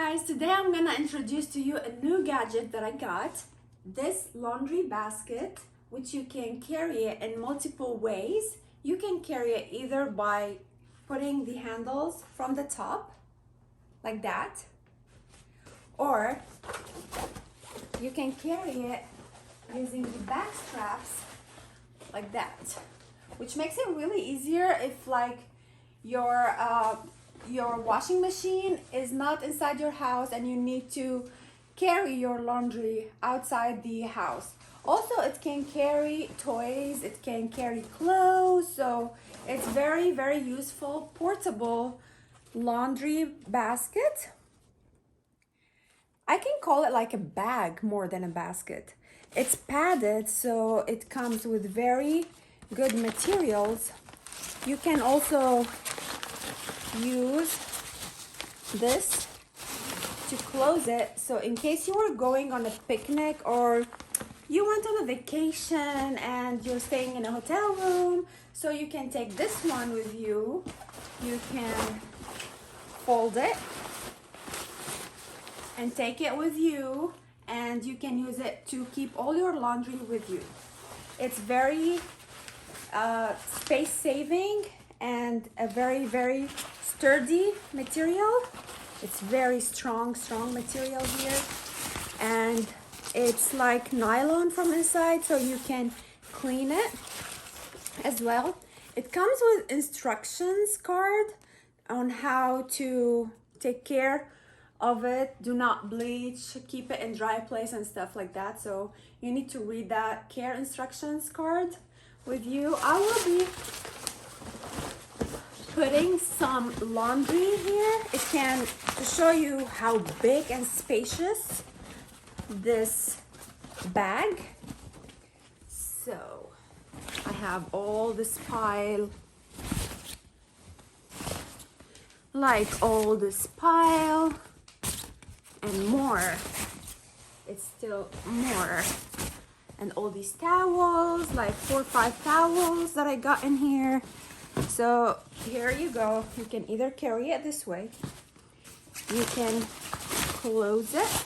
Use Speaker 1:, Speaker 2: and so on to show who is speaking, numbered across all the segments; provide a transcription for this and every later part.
Speaker 1: guys, today I'm gonna introduce to you a new gadget that I got. This laundry basket, which you can carry it in multiple ways. You can carry it either by putting the handles from the top, like that, or you can carry it using the back straps, like that, which makes it really easier if like your washing machine is not inside your house and you need to carry your laundry outside the house. Also, it can carry toys, it can carry clothes, so it's very useful portable laundry basket. I can call it like a bag more than a basket. It's padded, so it comes with very good materials. You can also use this to close it, so in case you were going on a picnic or you went on a vacation and you're staying in a hotel room, so you can take this one with you. You can fold it and take it with you, and you can use it to keep all your laundry with you. It's very space saving and a very sturdy material. It's very strong material here, and it's like nylon from inside, so you can clean it as well. It comes with instructions card on how to take care of it. Do not bleach, keep it in dry place and stuff like that, so you need to read that care instructions card with you. I will be putting some laundry here. It can, to show you how big and spacious this bag. So I have all this pile, like all this pile and more. It's still more. And all these towels, like 4 or 5 towels that I got in here. So here you go. You can either carry it this way, you can close it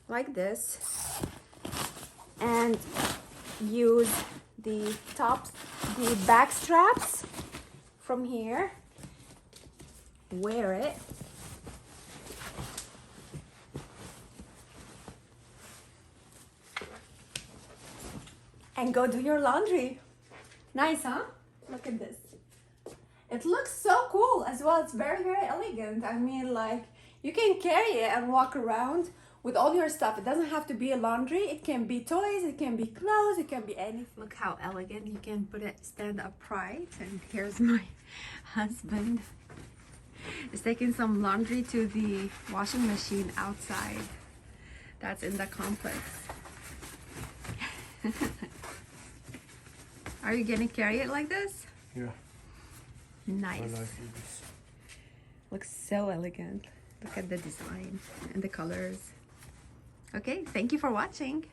Speaker 1: like this and use the back straps from here, wear it, and go do your laundry. Nice, huh? Look at this. It looks so cool as well. It's very elegant. I mean, like, you can carry it and walk around with all your stuff. It doesn't have to be a laundry. It can be toys, it can be clothes, it can be anything. Look how elegant. You can put it stand upright. And here's my husband. He's taking some laundry to the washing machine outside. That's in the complex. Are you gonna carry it like this?
Speaker 2: Yeah.
Speaker 1: Nice.
Speaker 2: I like this.
Speaker 1: Looks so elegant. Look at the design and the colors. Okay, thank you for watching.